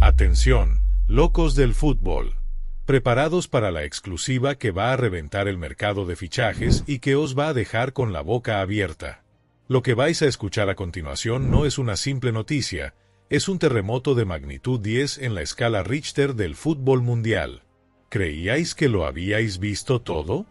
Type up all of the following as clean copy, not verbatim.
Atención, locos del fútbol. Preparados para la exclusiva que va a reventar el mercado de fichajes y que os va a dejar con la boca abierta. Lo que vais a escuchar a continuación no es una simple noticia, es un terremoto de magnitud 10 en la escala Richter del fútbol mundial. ¿Creíais que lo habíais visto todo?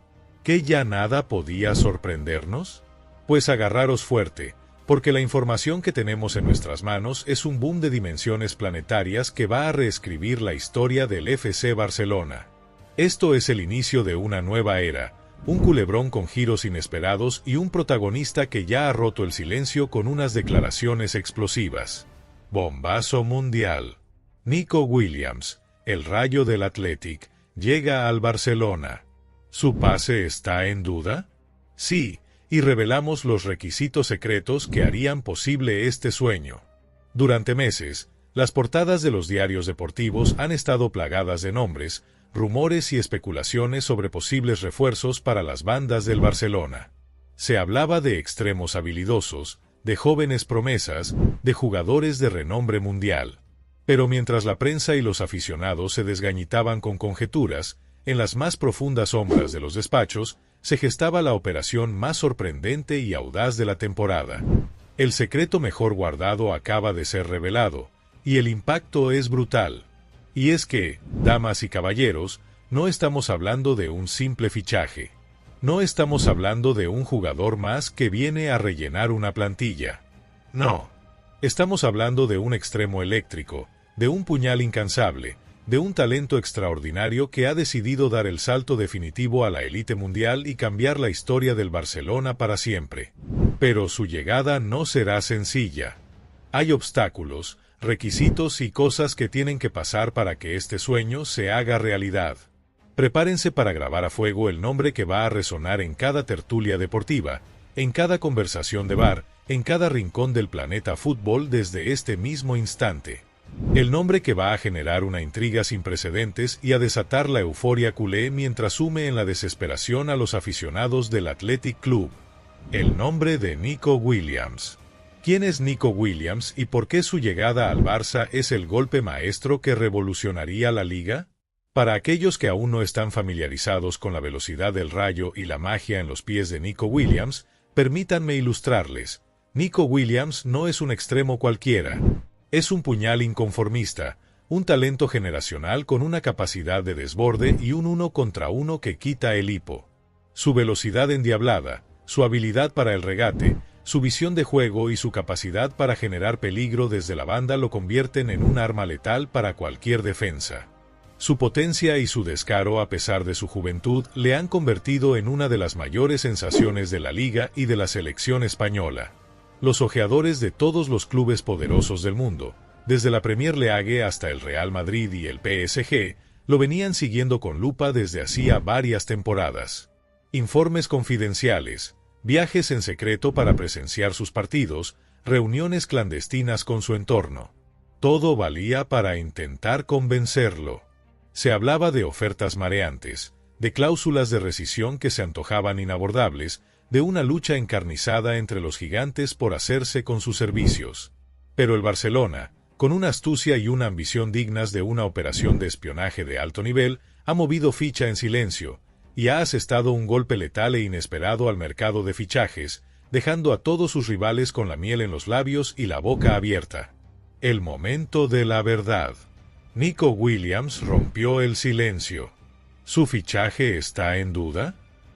¿Que ya nada podía sorprendernos? Pues agarraros fuerte, porque la información que tenemos en nuestras manos es un boom de dimensiones planetarias que va a reescribir la historia del FC Barcelona. Esto es el inicio de una nueva era, un culebrón con giros inesperados y un protagonista que ya ha roto el silencio con unas declaraciones explosivas. Bombazo mundial. Nico Williams, el Rayo del Athletic, llega al Barcelona. ¿Su pase está en duda? Sí, y revelamos los requisitos secretos que harían posible este sueño. Durante meses, las portadas de los diarios deportivos han estado plagadas de nombres, rumores y especulaciones sobre posibles refuerzos para las bandas del Barcelona. Se hablaba de extremos habilidosos, de jóvenes promesas, de jugadores de renombre mundial. Pero mientras la prensa y los aficionados se desgañitaban con conjeturas, en las más profundas sombras de los despachos, se gestaba la operación más sorprendente y audaz de la temporada. El secreto mejor guardado acaba de ser revelado, y el impacto es brutal. Y es que, damas y caballeros, no estamos hablando de un simple fichaje. No estamos hablando de un jugador más que viene a rellenar una plantilla. No. Estamos hablando de un extremo eléctrico, de un puñal incansable, de un talento extraordinario que ha decidido dar el salto definitivo a la élite mundial y cambiar la historia del Barcelona para siempre. Pero su llegada no será sencilla. Hay obstáculos, requisitos y cosas que tienen que pasar para que este sueño se haga realidad. Prepárense para grabar a fuego el nombre que va a resonar en cada tertulia deportiva, en cada conversación de bar, en cada rincón del planeta fútbol desde este mismo instante. El nombre que va a generar una intriga sin precedentes y a desatar la euforia culé mientras sume en la desesperación a los aficionados del Athletic Club. El nombre de Nico Williams. ¿Quién es Nico Williams y por qué su llegada al Barça es el golpe maestro que revolucionaría la liga? Para aquellos que aún no están familiarizados con la velocidad del rayo y la magia en los pies de Nico Williams, permítanme ilustrarles. Nico Williams no es un extremo cualquiera. Es un puñal inconformista, un talento generacional con una capacidad de desborde y un 1 contra 1 que quita el hipo. Su velocidad endiablada, su habilidad para el regate, su visión de juego y su capacidad para generar peligro desde la banda lo convierten en un arma letal para cualquier defensa. Su potencia y su descaro a pesar de su juventud le han convertido en una de las mayores sensaciones de la liga y de la selección española. Los ojeadores de todos los clubes poderosos del mundo, desde la Premier League hasta el Real Madrid y el PSG, lo venían siguiendo con lupa desde hacía varias temporadas. Informes confidenciales, viajes en secreto para presenciar sus partidos, reuniones clandestinas con su entorno. Todo valía para intentar convencerlo. Se hablaba de ofertas mareantes, de cláusulas de rescisión que se antojaban inabordables, de una lucha encarnizada entre los gigantes por hacerse con sus servicios. Pero el Barcelona, con una astucia y una ambición dignas de una operación de espionaje de alto nivel, ha movido ficha en silencio, y ha asestado un golpe letal e inesperado al mercado de fichajes, dejando a todos sus rivales con la miel en los labios y la boca abierta. El momento de la verdad. Nico Williams rompió el silencio. ¿Su fichaje está en duda?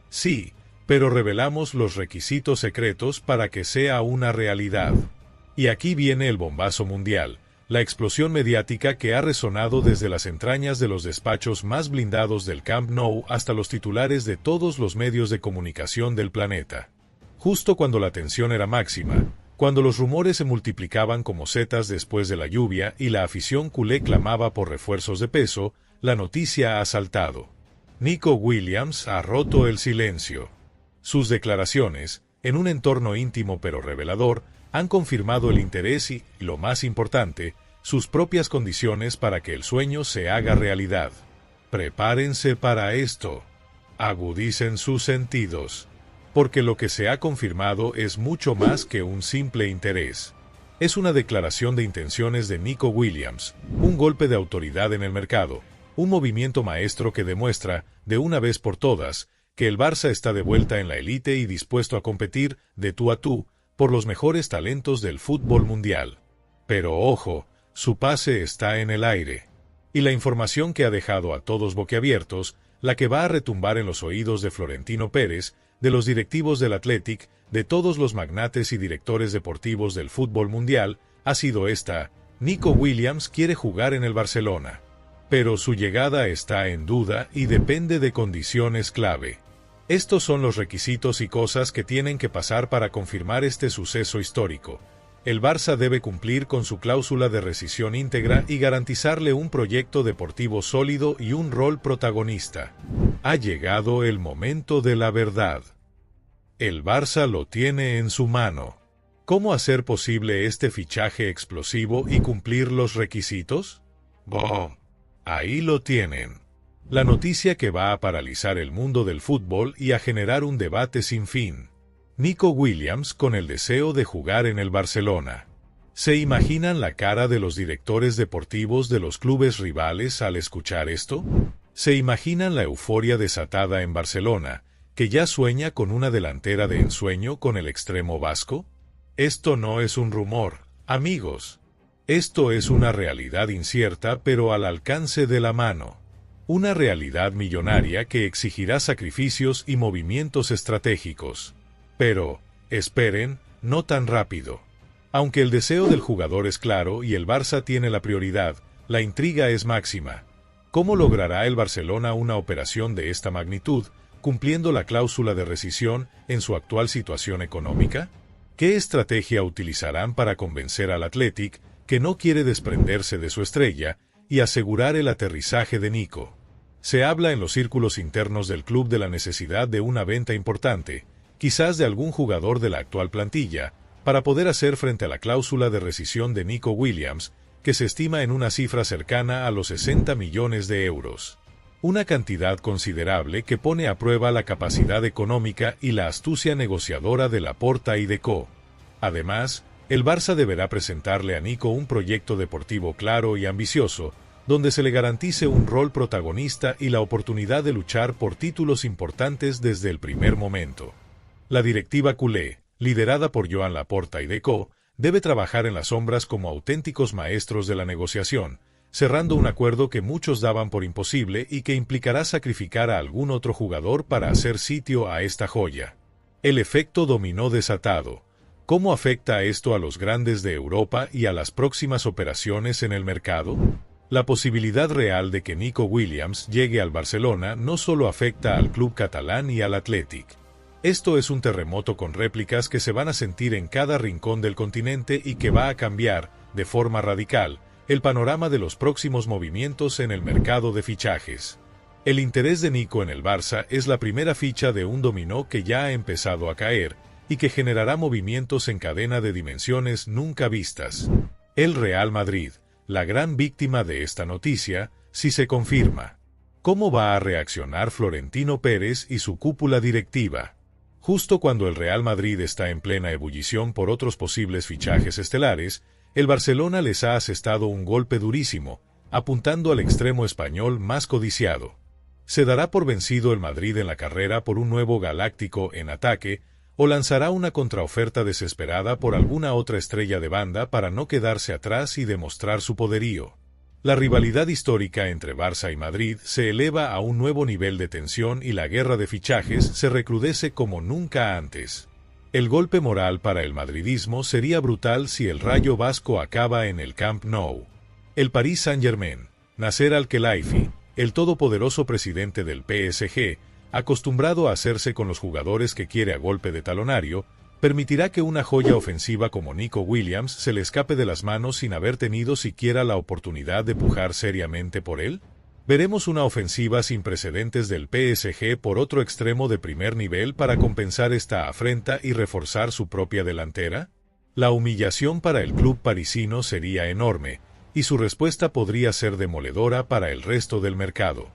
Sí, pero revelamos los requisitos secretos para que sea una realidad. Y aquí viene el bombazo mundial, la explosión mediática que ha resonado desde las entrañas de los despachos más blindados del Camp Nou hasta los titulares de todos los medios de comunicación del planeta. Justo cuando la tensión era máxima, cuando los rumores se multiplicaban como setas después de la lluvia y la afición culé clamaba por refuerzos de peso, la noticia ha saltado. Nico Williams ha roto el silencio. Sus declaraciones, en un entorno íntimo pero revelador, han confirmado el interés y, lo más importante, sus propias condiciones para que el sueño se haga realidad. Prepárense para esto. Agudicen sus sentidos. Porque lo que se ha confirmado es mucho más que un simple interés. Es una declaración de intenciones de Nico Williams, un golpe de autoridad en el mercado, un movimiento maestro que demuestra, de una vez por todas, que el Barça está de vuelta en la élite y dispuesto a competir, de tú a tú, por los mejores talentos del fútbol mundial. Pero ojo, su pase está en el aire. Y la información que ha dejado a todos boquiabiertos, la que va a retumbar en los oídos de Florentino Pérez, de los directivos del Athletic, de todos los magnates y directores deportivos del fútbol mundial, ha sido esta: Nico Williams quiere jugar en el Barcelona. Pero su llegada está en duda y depende de condiciones clave. Estos son los requisitos y cosas que tienen que pasar para confirmar este suceso histórico. El Barça debe cumplir con su cláusula de rescisión íntegra y garantizarle un proyecto deportivo sólido y un rol protagonista. Ha llegado el momento de la verdad. El Barça lo tiene en su mano. ¿Cómo hacer posible este fichaje explosivo y cumplir los requisitos? ¡Bom! Ahí lo tienen. La noticia que va a paralizar el mundo del fútbol y a generar un debate sin fin. Nico Williams con el deseo de jugar en el Barcelona. ¿Se imaginan la cara de los directores deportivos de los clubes rivales al escuchar esto? ¿Se imaginan la euforia desatada en Barcelona, que ya sueña con una delantera de ensueño con el extremo vasco? Esto no es un rumor, amigos. Esto es una realidad incierta pero al alcance de la mano. Una realidad millonaria que exigirá sacrificios y movimientos estratégicos. Pero, esperen, no tan rápido. Aunque el deseo del jugador es claro y el Barça tiene la prioridad, la intriga es máxima. ¿Cómo logrará el Barcelona una operación de esta magnitud, cumpliendo la cláusula de rescisión en su actual situación económica? ¿Qué estrategia utilizarán para convencer al Athletic, que no quiere desprenderse de su estrella, y asegurar el aterrizaje de Nico? Se habla en los círculos internos del club de la necesidad de una venta importante, quizás de algún jugador de la actual plantilla, para poder hacer frente a la cláusula de rescisión de Nico Williams, que se estima en una cifra cercana a los 60 millones de euros. Una cantidad considerable que pone a prueba la capacidad económica y la astucia negociadora de Laporta y de Co. Además, el Barça deberá presentarle a Nico un proyecto deportivo claro y ambicioso, donde se le garantice un rol protagonista y la oportunidad de luchar por títulos importantes desde el primer momento. La directiva culé, liderada por Joan Laporta y de Co, debe trabajar en las sombras como auténticos maestros de la negociación, cerrando un acuerdo que muchos daban por imposible y que implicará sacrificar a algún otro jugador para hacer sitio a esta joya. El efecto dominó desatado. ¿Cómo afecta esto a los grandes de Europa y a las próximas operaciones en el mercado? La posibilidad real de que Nico Williams llegue al Barcelona no solo afecta al club catalán y al Athletic. Esto es un terremoto con réplicas que se van a sentir en cada rincón del continente y que va a cambiar, de forma radical, el panorama de los próximos movimientos en el mercado de fichajes. El interés de Nico en el Barça es la primera ficha de un dominó que ya ha empezado a caer y que generará movimientos en cadena de dimensiones nunca vistas. El Real Madrid, la gran víctima de esta noticia, si se confirma. ¿Cómo va a reaccionar Florentino Pérez y su cúpula directiva? Justo cuando el Real Madrid está en plena ebullición por otros posibles fichajes estelares, el Barcelona les ha asestado un golpe durísimo, apuntando al extremo español más codiciado. ¿Se dará por vencido el Madrid en la carrera por un nuevo galáctico en ataque, o lanzará una contraoferta desesperada por alguna otra estrella de banda para no quedarse atrás y demostrar su poderío? La rivalidad histórica entre Barça y Madrid se eleva a un nuevo nivel de tensión y la guerra de fichajes se recrudece como nunca antes. El golpe moral para el madridismo sería brutal si el Rayo Vasco acaba en el Camp Nou. El Paris Saint-Germain, Nasser Al-Khelaifi, el todopoderoso presidente del PSG, acostumbrado a hacerse con los jugadores que quiere a golpe de talonario, permitirá que una joya ofensiva como Nico Williams se le escape de las manos sin haber tenido siquiera la oportunidad de pujar seriamente por él. ¿Veremos una ofensiva sin precedentes del PSG por otro extremo de primer nivel para compensar esta afrenta y reforzar su propia delantera? La humillación para el club parisino sería enorme, y su respuesta podría ser demoledora para el resto del mercado.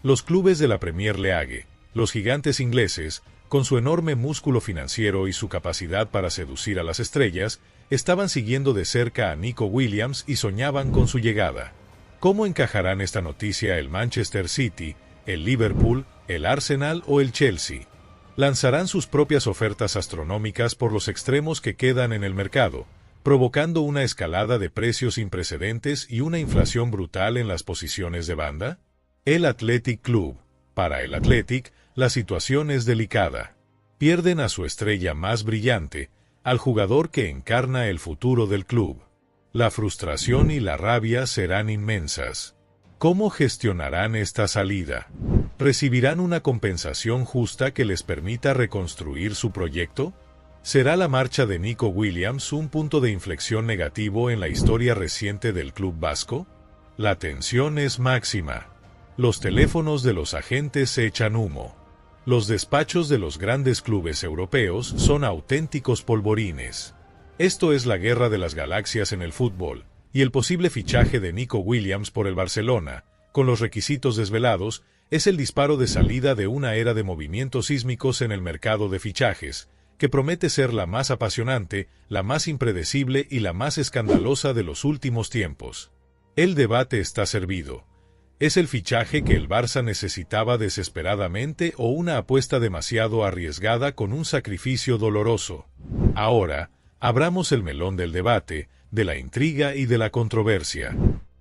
Los clubes de la Premier League, los gigantes ingleses, con su enorme músculo financiero y su capacidad para seducir a las estrellas, estaban siguiendo de cerca a Nico Williams y soñaban con su llegada. ¿Cómo encajarán esta noticia el Manchester City, el Liverpool, el Arsenal o el Chelsea? Lanzarán sus propias ofertas astronómicas por los extremos que quedan en el mercado, provocando una escalada de precios sin precedentes y una inflación brutal en las posiciones de banda? El Athletic Club. Para el Athletic, la situación es delicada. Pierden a su estrella más brillante, al jugador que encarna el futuro del club. La frustración y la rabia serán inmensas. ¿Cómo gestionarán esta salida? ¿Recibirán una compensación justa que les permita reconstruir su proyecto? ¿Será la marcha de Nico Williams un punto de inflexión negativo en la historia reciente del club vasco? La tensión es máxima. Los teléfonos de los agentes echan humo. Los despachos de los grandes clubes europeos son auténticos polvorines. Esto es la guerra de las galaxias en el fútbol, y el posible fichaje de Nico Williams por el Barcelona, con los requisitos desvelados, es el disparo de salida de una era de movimientos sísmicos en el mercado de fichajes, que promete ser la más apasionante, la más impredecible y la más escandalosa de los últimos tiempos. El debate está servido. ¿Es el fichaje que el Barça necesitaba desesperadamente o una apuesta demasiado arriesgada con un sacrificio doloroso? Ahora, abramos el melón del debate, de la intriga y de la controversia.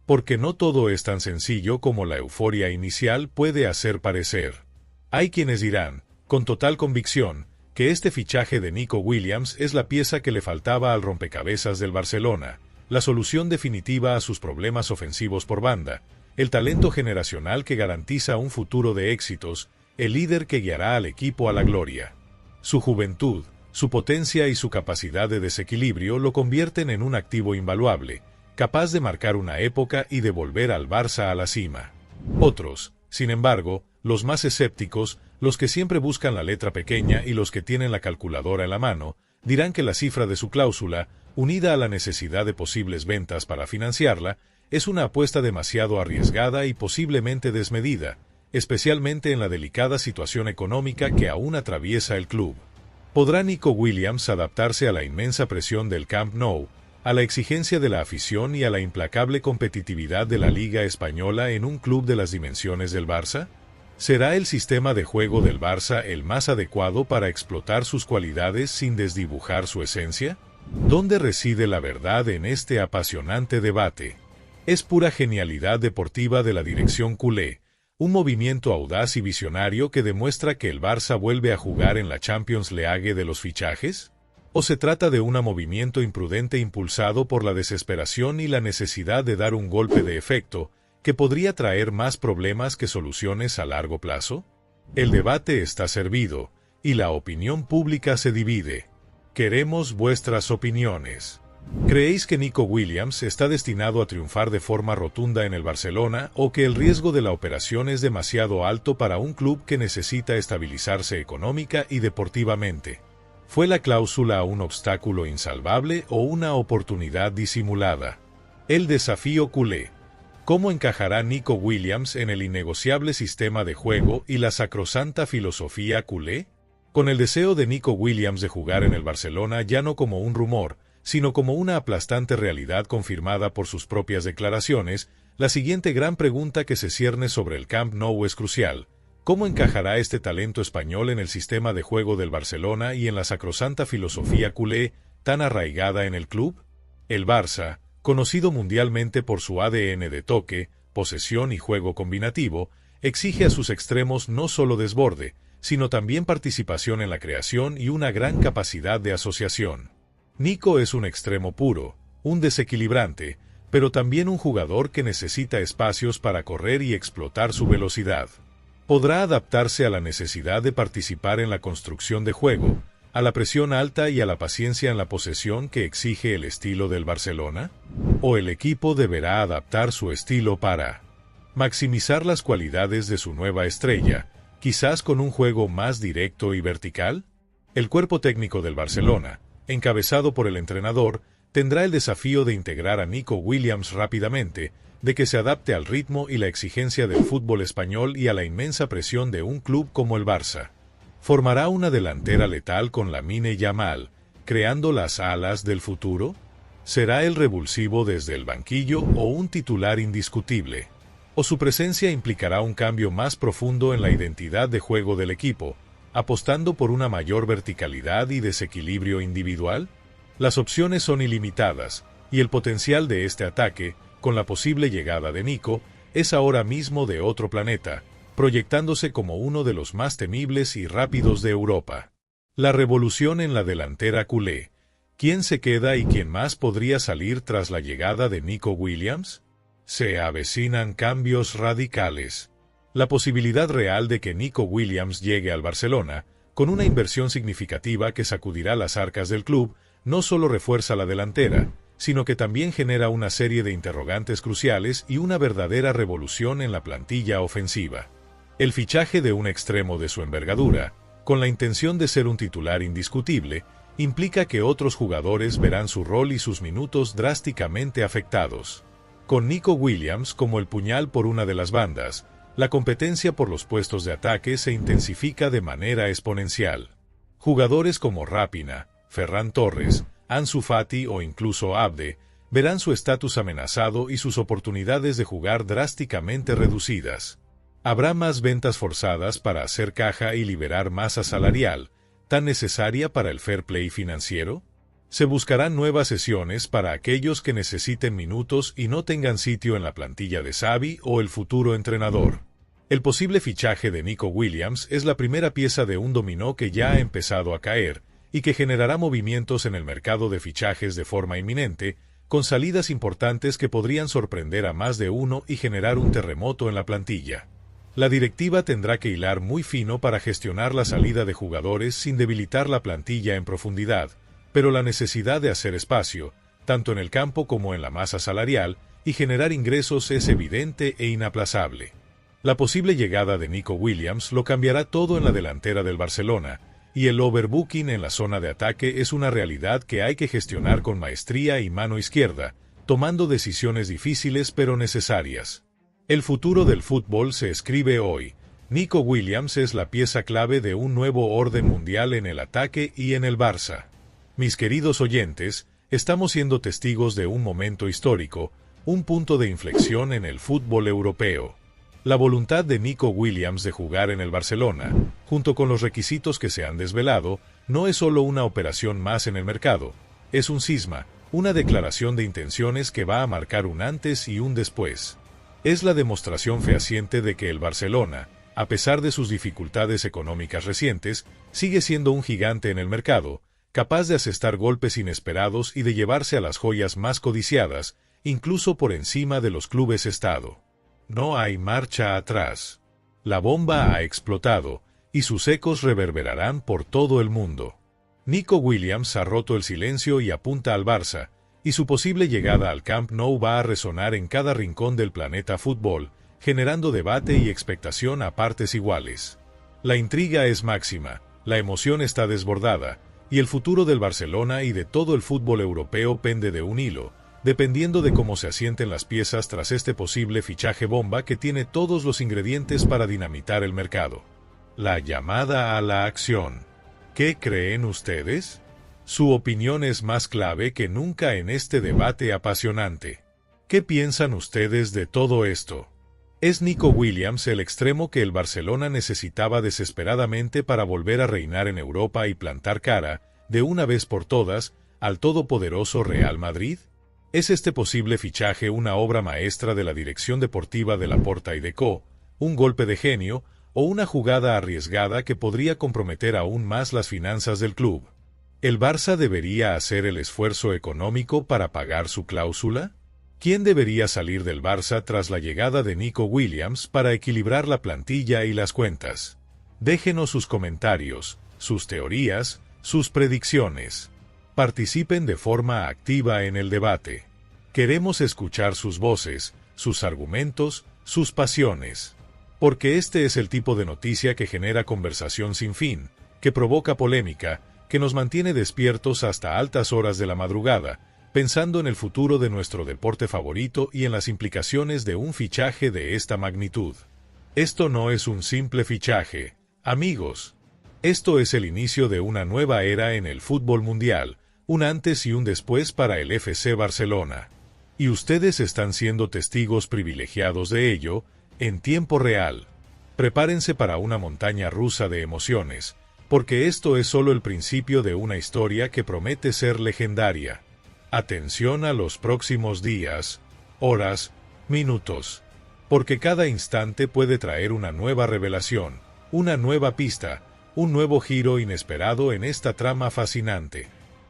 Porque no todo es tan sencillo como la euforia inicial puede hacer parecer. Hay quienes dirán, con total convicción, que este fichaje de Nico Williams es la pieza que le faltaba al rompecabezas del Barcelona, la solución definitiva a sus problemas ofensivos por banda, el talento generacional que garantiza un futuro de éxitos, el líder que guiará al equipo a la gloria. Su juventud, su potencia y su capacidad de desequilibrio lo convierten en un activo invaluable, capaz de marcar una época y de volver al Barça a la cima. Otros, sin embargo, los más escépticos, los que siempre buscan la letra pequeña y los que tienen la calculadora en la mano, dirán que la cifra de su cláusula, unida a la necesidad de posibles ventas para financiarla, es una apuesta demasiado arriesgada y posiblemente desmedida, especialmente en la delicada situación económica que aún atraviesa el club. ¿Podrá Nico Williams adaptarse a la inmensa presión del Camp Nou, a la exigencia de la afición y a la implacable competitividad de la Liga Española en un club de las dimensiones del Barça? ¿Será el sistema de juego del Barça el más adecuado para explotar sus cualidades sin desdibujar su esencia? ¿Dónde reside la verdad en este apasionante debate? Es pura genialidad deportiva de la dirección culé, un movimiento audaz y visionario que demuestra que el Barça vuelve a jugar en la Champions League de los fichajes? ¿O se trata de un movimiento imprudente impulsado por la desesperación y la necesidad de dar un golpe de efecto que podría traer más problemas que soluciones a largo plazo? El debate está servido, y la opinión pública se divide. Queremos vuestras opiniones. ¿Creéis que Nico Williams está destinado a triunfar de forma rotunda en el Barcelona o que el riesgo de la operación es demasiado alto para un club que necesita estabilizarse económica y deportivamente? ¿Fue la cláusula un obstáculo insalvable o una oportunidad disimulada? El desafío culé. ¿Cómo encajará Nico Williams en el innegociable sistema de juego y la sacrosanta filosofía culé? Con el deseo de Nico Williams de jugar en el Barcelona ya no como un rumor, sino como una aplastante realidad confirmada por sus propias declaraciones, la siguiente gran pregunta que se cierne sobre el Camp Nou es crucial. ¿Cómo encajará este talento español en el sistema de juego del Barcelona y en la sacrosanta filosofía culé tan arraigada en el club? El Barça, conocido mundialmente por su ADN de toque, posesión y juego combinativo, exige a sus extremos no solo desborde, sino también participación en la creación y una gran capacidad de asociación. Nico es un extremo puro, un desequilibrante, pero también un jugador que necesita espacios para correr y explotar su velocidad. ¿Podrá adaptarse a la necesidad de participar en la construcción de juego, a la presión alta y a la paciencia en la posesión que exige el estilo del Barcelona? ¿O el equipo deberá adaptar su estilo para maximizar las cualidades de su nueva estrella, quizás con un juego más directo y vertical? El cuerpo técnico del Barcelona, encabezado por el entrenador, tendrá el desafío de integrar a Nico Williams rápidamente, de que se adapte al ritmo y la exigencia del fútbol español y a la inmensa presión de un club como el Barça. Formará una delantera letal con Lamine Yamal, creando las alas del futuro? ¿Será el revulsivo desde el banquillo o un titular indiscutible? ¿O su presencia implicará un cambio más profundo en la identidad de juego del equipo, apostando por una mayor verticalidad y desequilibrio individual? Las opciones son ilimitadas, y el potencial de este ataque, con la posible llegada de Nico, es ahora mismo de otro planeta, proyectándose como uno de los más temibles y rápidos de Europa. La revolución en la delantera culé. ¿Quién se queda y quién más podría salir tras la llegada de Nico Williams? Se avecinan cambios radicales. La posibilidad real de que Nico Williams llegue al Barcelona, con una inversión significativa que sacudirá las arcas del club, no solo refuerza la delantera, sino que también genera una serie de interrogantes cruciales y una verdadera revolución en la plantilla ofensiva. El fichaje de un extremo de su envergadura, con la intención de ser un titular indiscutible, implica que otros jugadores verán su rol y sus minutos drásticamente afectados. Con Nico Williams como el puñal por una de las bandas, la competencia por los puestos de ataque se intensifica de manera exponencial. Jugadores como Raphinha, Ferran Torres, Ansu Fati o incluso Abde verán su estatus amenazado y sus oportunidades de jugar drásticamente reducidas. Habrá más ventas forzadas para hacer caja y liberar masa salarial, tan necesaria para el fair play financiero. Se buscarán nuevas sesiones para aquellos que necesiten minutos y no tengan sitio en la plantilla de Xavi o el futuro entrenador. El posible fichaje de Nico Williams es la primera pieza de un dominó que ya ha empezado a caer y que generará movimientos en el mercado de fichajes de forma inminente, con salidas importantes que podrían sorprender a más de uno y generar un terremoto en la plantilla. La directiva tendrá que hilar muy fino para gestionar la salida de jugadores sin debilitar la plantilla en profundidad, pero la necesidad de hacer espacio, tanto en el campo como en la masa salarial, y generar ingresos es evidente e inaplazable. La posible llegada de Nico Williams lo cambiará todo en la delantera del Barcelona, y el overbooking en la zona de ataque es una realidad que hay que gestionar con maestría y mano izquierda, tomando decisiones difíciles pero necesarias. El futuro del fútbol se escribe hoy. Nico Williams es la pieza clave de un nuevo orden mundial en el ataque y en el Barça. Mis queridos oyentes, estamos siendo testigos de un momento histórico, un punto de inflexión en el fútbol europeo. La voluntad de Nico Williams de jugar en el Barcelona, junto con los requisitos que se han desvelado, no es solo una operación más en el mercado, es un cisma, una declaración de intenciones que va a marcar un antes y un después. Es la demostración fehaciente de que el Barcelona, a pesar de sus dificultades económicas recientes, sigue siendo un gigante en el mercado, capaz de asestar golpes inesperados y de llevarse a las joyas más codiciadas, incluso por encima de los clubes Estado. No hay marcha atrás. La bomba ha explotado, y sus ecos reverberarán por todo el mundo. Nico Williams ha roto el silencio y apunta al Barça, y su posible llegada al Camp Nou va a resonar en cada rincón del planeta fútbol, generando debate y expectación a partes iguales. La intriga es máxima, la emoción está desbordada, y el futuro del Barcelona y de todo el fútbol europeo pende de un hilo, dependiendo de cómo se asienten las piezas tras este posible fichaje bomba que tiene todos los ingredientes para dinamitar el mercado. La llamada a la acción. ¿Qué creen ustedes? Su opinión es más clave que nunca en este debate apasionante. ¿Qué piensan ustedes de todo esto? ¿Es Nico Williams el extremo que el Barcelona necesitaba desesperadamente para volver a reinar en Europa y plantar cara, de una vez por todas, al todopoderoso Real Madrid? ¿Es este posible fichaje una obra maestra de la dirección deportiva de Laporta y de Co., un golpe de genio, o una jugada arriesgada que podría comprometer aún más las finanzas del club? ¿El Barça debería hacer el esfuerzo económico para pagar su cláusula? ¿Quién debería salir del Barça tras la llegada de Nico Williams para equilibrar la plantilla y las cuentas? Déjenos sus comentarios, sus teorías, sus predicciones. Participen de forma activa en el debate. Queremos escuchar sus voces, sus argumentos, sus pasiones. Porque este es el tipo de noticia que genera conversación sin fin, que provoca polémica, que nos mantiene despiertos hasta altas horas de la madrugada, pensando en el futuro de nuestro deporte favorito y en las implicaciones de un fichaje de esta magnitud. Esto no es un simple fichaje, amigos. Esto es el inicio de una nueva era en el fútbol mundial, un antes y un después para el FC Barcelona. Y ustedes están siendo testigos privilegiados de ello, en tiempo real. Prepárense para una montaña rusa de emociones, porque esto es solo el principio de una historia que promete ser legendaria. Atención a los próximos días, horas, minutos, porque cada instante puede traer una nueva revelación, una nueva pista, un nuevo giro inesperado en esta trama fascinante.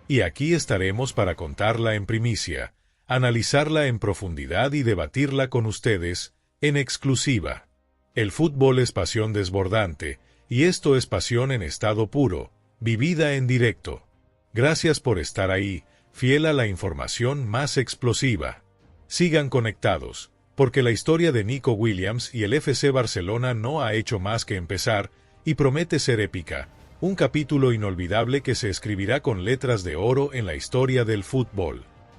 Y aquí estaremos para contarla en primicia, analizarla en profundidad y debatirla con ustedes, en exclusiva. El fútbol es pasión desbordante, y esto es pasión en estado puro, vivida en directo. Gracias por estar ahí, fiel a la información más explosiva. Sigan conectados, porque la historia de Nico Williams y el FC Barcelona no ha hecho más que empezar, y promete ser épica, un capítulo inolvidable que se escribirá con letras de oro en la historia del fútbol.